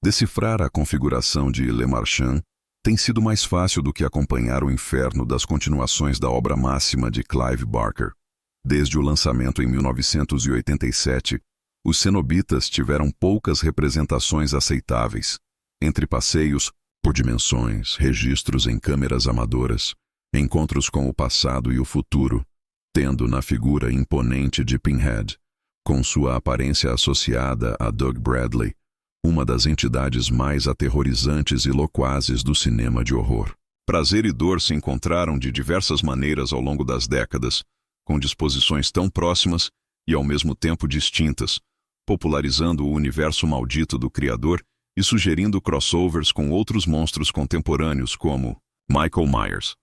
Decifrar a configuração de Le Marchand tem sido mais fácil do que acompanhar o inferno das continuações da obra máxima de Clive Barker. Desde o lançamento em 1987, os cenobitas tiveram poucas representações aceitáveis, entre passeios por dimensões, registros em câmeras amadoras, encontros com o passado e o futuro, tendo na figura imponente de Pinhead, com sua aparência associada a Doug Bradley, uma das entidades mais aterrorizantes e loquazes do cinema de horror. Prazer e dor se encontraram de diversas maneiras ao longo das décadas, com disposições tão próximas e ao mesmo tempo distintas, popularizando o universo maldito do criador e sugerindo crossovers com outros monstros contemporâneos como Michael Myers.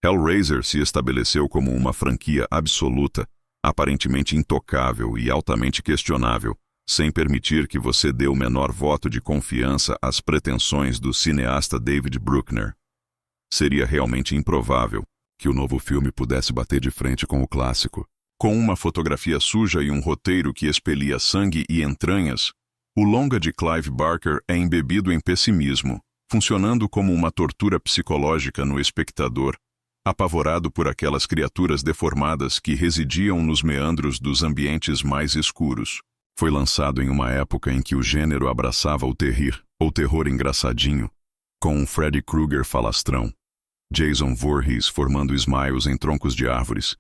Hellraiser se estabeleceu como uma franquia absoluta, aparentemente intocável e altamente questionável, sem permitir que você dê o menor voto de confiança às pretensões do cineasta David Bruckner. Seria realmente improvável que o novo filme pudesse bater de frente com o clássico. Com uma fotografia suja e um roteiro que expelia sangue e entranhas, o longa de Clive Barker é embebido em pessimismo, funcionando como uma tortura psicológica no espectador, apavorado por aquelas criaturas deformadas que residiam nos meandros dos ambientes mais escuros. Foi lançado em uma época em que o gênero abraçava o terrir, ou terror engraçadinho, com um Freddy Krueger falastrão, Jason Voorhees formando smiles em troncos de árvores,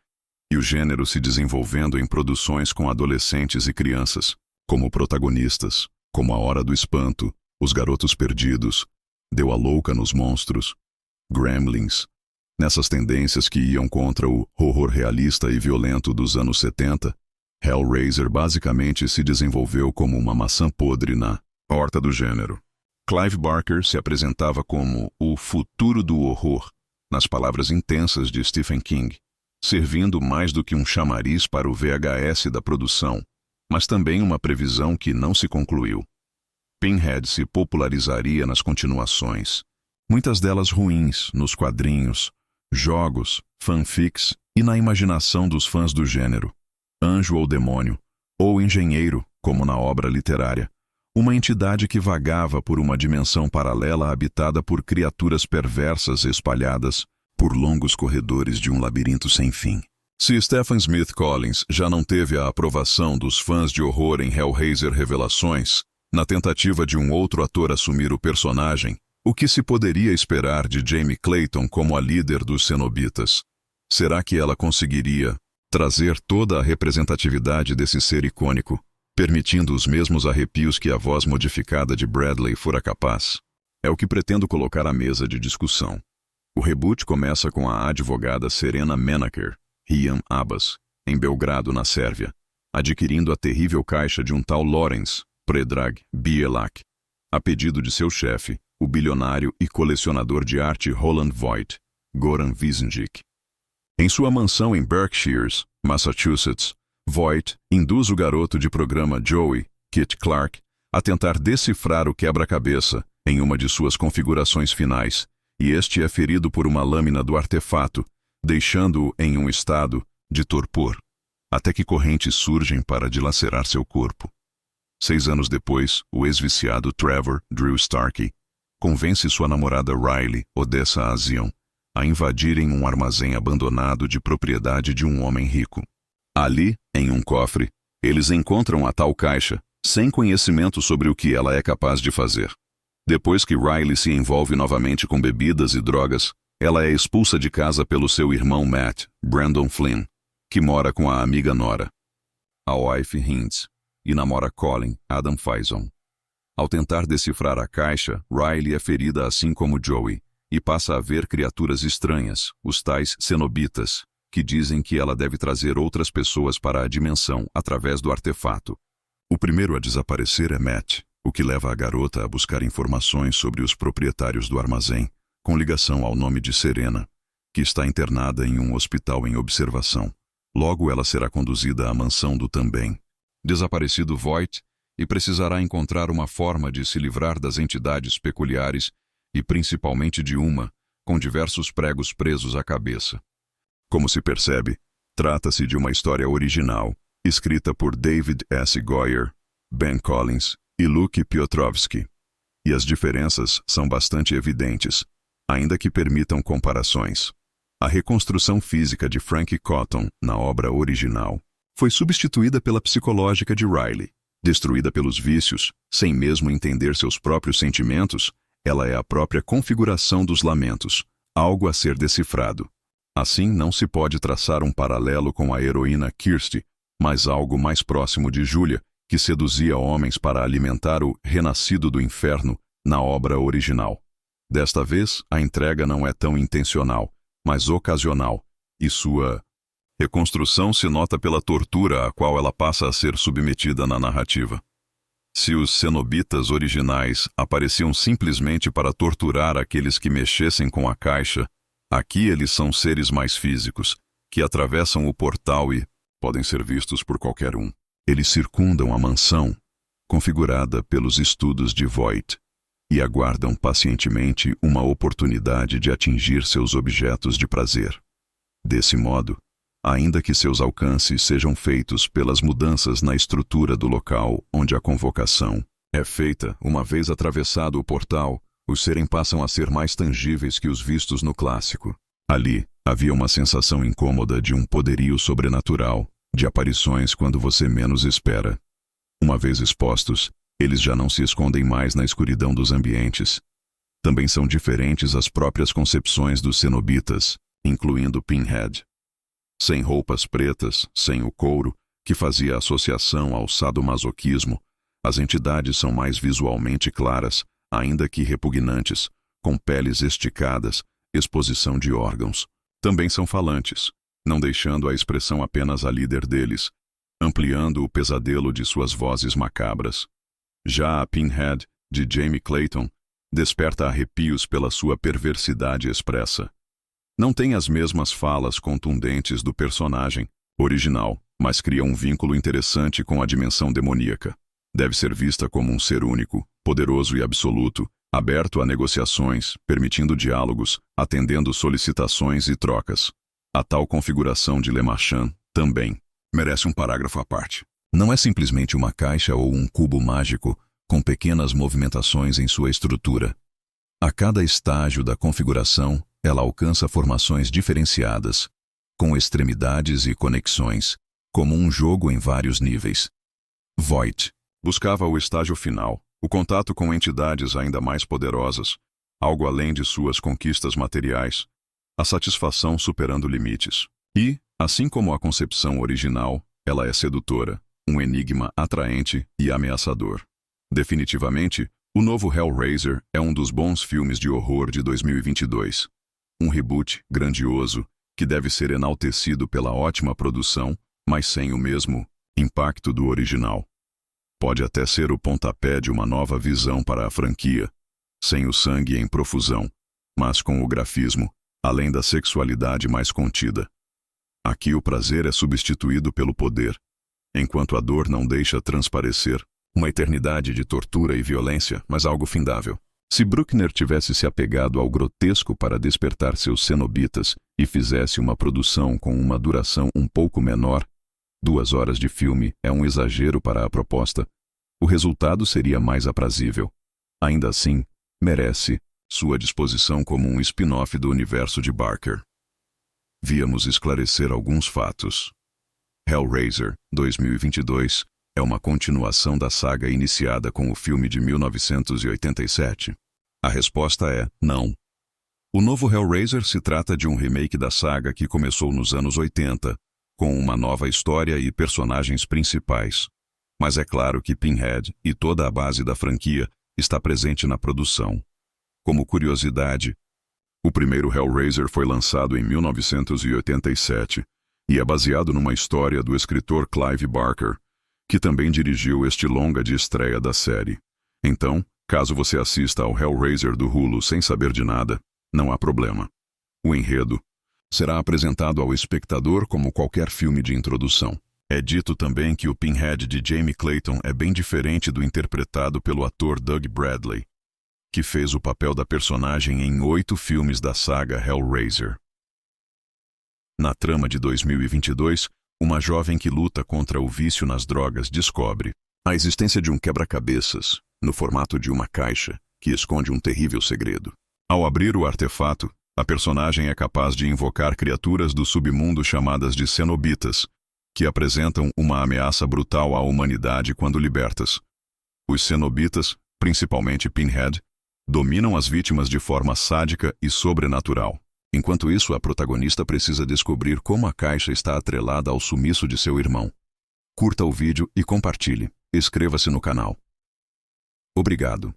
e o gênero se desenvolvendo em produções com adolescentes e crianças, como protagonistas, como A Hora do Espanto, Os Garotos Perdidos, Deu a Louca nos Monstros, Gremlins. Nessas tendências que iam contra o horror realista e violento dos anos 70, Hellraiser basicamente se desenvolveu como uma maçã podre na horta do gênero. Clive Barker se apresentava como o futuro do horror, nas palavras intensas de Stephen King, servindo mais do que um chamariz para o VHS da produção, mas também uma previsão que não se concluiu. Pinhead se popularizaria nas continuações, muitas delas ruins nos quadrinhos, jogos, fanfics e na imaginação dos fãs do gênero. Anjo ou demônio, ou engenheiro, como na obra literária, uma entidade que vagava por uma dimensão paralela habitada por criaturas perversas espalhadas por longos corredores de um labirinto sem fim. Se Stephen Smith Collins já não teve a aprovação dos fãs de horror em Hellraiser Revelações, na tentativa de um outro ator assumir o personagem, o que se poderia esperar de Jamie Clayton como a líder dos cenobitas? Será que ela conseguiria trazer toda a representatividade desse ser icônico, permitindo os mesmos arrepios que a voz modificada de Bradley fora capaz? É o que pretendo colocar à mesa de discussão. O reboot começa com a advogada Serena Menaker, Rian Abbas, em Belgrado, na Sérvia, adquirindo a terrível caixa de um tal Lawrence Predrag Bielak, a pedido de seu chefe, o bilionário e colecionador de arte Roland Voigt, Goran Visenjik. Em sua mansão em Berkshires, Massachusetts, Voigt induz o garoto de programa Joey, Kit Clark, a tentar decifrar o quebra-cabeça em uma de suas configurações finais, e este é ferido por uma lâmina do artefato, deixando-o em um estado de torpor, até que correntes surgem para dilacerar seu corpo. 6 anos depois, o ex-viciado Trevor Drew Starkey convence sua namorada Riley, Odessa Azion, a invadirem um armazém abandonado de propriedade de um homem rico. Ali, em um cofre, eles encontram a tal caixa, sem conhecimento sobre o que ela é capaz de fazer. Depois que Riley se envolve novamente com bebidas e drogas, ela é expulsa de casa pelo seu irmão Matt, Brandon Flynn, que mora com a amiga Nora, a wife Hintz, e namora Colin, Adam Faison. Ao tentar decifrar a caixa, Riley é ferida assim como Joey, e passa a ver criaturas estranhas, os tais cenobitas, que dizem que ela deve trazer outras pessoas para a dimensão através do artefato. O primeiro a desaparecer é Matt, o que leva a garota a buscar informações sobre os proprietários do armazém, com ligação ao nome de Serena, que está internada em um hospital em observação. Logo ela será conduzida à mansão do também desaparecido Voigt e precisará encontrar uma forma de se livrar das entidades peculiares e principalmente de uma, com diversos pregos presos à cabeça. Como se percebe, trata-se de uma história original, escrita por David S. Goyer, Ben Collins e Luke Piotrowski. e as diferenças são bastante evidentes, ainda que permitam comparações. A reconstrução física de Frank Cotton, na obra original, foi substituída pela psicológica de Riley. Destruída pelos vícios, sem mesmo entender seus próprios sentimentos, ela é a própria configuração dos lamentos, algo a ser decifrado. Assim, não se pode traçar um paralelo com a heroína Kirsty, mas algo mais próximo de Julia, que seduzia homens para alimentar o renascido do inferno na obra original. Desta vez, a entrega não é tão intencional, mas ocasional, e sua reconstrução se nota pela tortura a qual ela passa a ser submetida na narrativa. Se os cenobitas originais apareciam simplesmente para torturar aqueles que mexessem com a caixa, aqui eles são seres mais físicos, que atravessam o portal e podem ser vistos por qualquer um. Eles circundam a mansão, configurada pelos estudos de Voight, e aguardam pacientemente uma oportunidade de atingir seus objetos de prazer. Desse modo, ainda que seus alcances sejam feitos pelas mudanças na estrutura do local onde a convocação é feita, uma vez atravessado o portal, os serem passam a ser mais tangíveis que os vistos no clássico. Ali, havia uma sensação incômoda de um poderio sobrenatural, de aparições quando você menos espera. Uma vez expostos, eles já não se escondem mais na escuridão dos ambientes. Também são diferentes as próprias concepções dos cenobitas, incluindo Pinhead. Sem roupas pretas, sem o couro, que fazia associação ao sadomasoquismo, as entidades são mais visualmente claras, ainda que repugnantes, com peles esticadas, exposição de órgãos. Também são falantes, não deixando a expressão apenas a líder deles, ampliando o pesadelo de suas vozes macabras. Já a Pinhead, de Jamie Clayton, desperta arrepios pela sua perversidade expressa. Não tem as mesmas falas contundentes do personagem original, mas cria um vínculo interessante com a dimensão demoníaca. Deve ser vista como um ser único, poderoso e absoluto, aberto a negociações, permitindo diálogos, atendendo solicitações e trocas. A tal configuração de Le Marchand, também, merece um parágrafo à parte. Não é simplesmente uma caixa ou um cubo mágico com pequenas movimentações em sua estrutura. A cada estágio da configuração, ela alcança formações diferenciadas, com extremidades e conexões, como um jogo em vários níveis. Voight buscava o estágio final, o contato com entidades ainda mais poderosas, algo além de suas conquistas materiais, a satisfação superando limites. E, assim como a concepção original, ela é sedutora, um enigma atraente e ameaçador. Definitivamente, o novo Hellraiser é um dos bons filmes de horror de 2022. Um reboot grandioso, que deve ser enaltecido pela ótima produção, mas sem o mesmo impacto do original. Pode até ser o pontapé de uma nova visão para a franquia, sem o sangue em profusão, mas com o grafismo, além da sexualidade mais contida. Aqui o prazer é substituído pelo poder, enquanto a dor não deixa transparecer. Uma eternidade de tortura e violência, mas algo findável. Se Bruckner tivesse se apegado ao grotesco para despertar seus cenobitas e fizesse uma produção com uma duração um pouco menor, 2 horas de filme é um exagero para a proposta, o resultado seria mais aprazível. Ainda assim, merece sua disposição como um spin-off do universo de Barker. Víamos esclarecer alguns fatos. Hellraiser, 2022, é uma continuação da saga iniciada com o filme de 1987. A resposta é não. O novo Hellraiser se trata de um remake da saga que começou nos anos 80, com uma nova história e personagens principais. Mas é claro que Pinhead e toda a base da franquia está presente na produção. Como curiosidade, o primeiro Hellraiser foi lançado em 1987 e é baseado numa história do escritor Clive Barker, que também dirigiu este longa de estreia da série. Então, caso você assista ao Hellraiser do Hulu sem saber de nada, não há problema. O enredo será apresentado ao espectador como qualquer filme de introdução. É dito também que o Pinhead de Jamie Clayton é bem diferente do interpretado pelo ator Doug Bradley, que fez o papel da personagem em 8 filmes da saga Hellraiser. Na trama de 2022, uma jovem que luta contra o vício nas drogas descobre a existência de um quebra-cabeças, no formato de uma caixa, que esconde um terrível segredo. Ao abrir o artefato, a personagem é capaz de invocar criaturas do submundo chamadas de cenobitas, que apresentam uma ameaça brutal à humanidade quando libertas. Os cenobitas, principalmente Pinhead, dominam as vítimas de forma sádica e sobrenatural. Enquanto isso, a protagonista precisa descobrir como a caixa está atrelada ao sumiço de seu irmão. Curta o vídeo e compartilhe. Inscreva-se no canal. Obrigado.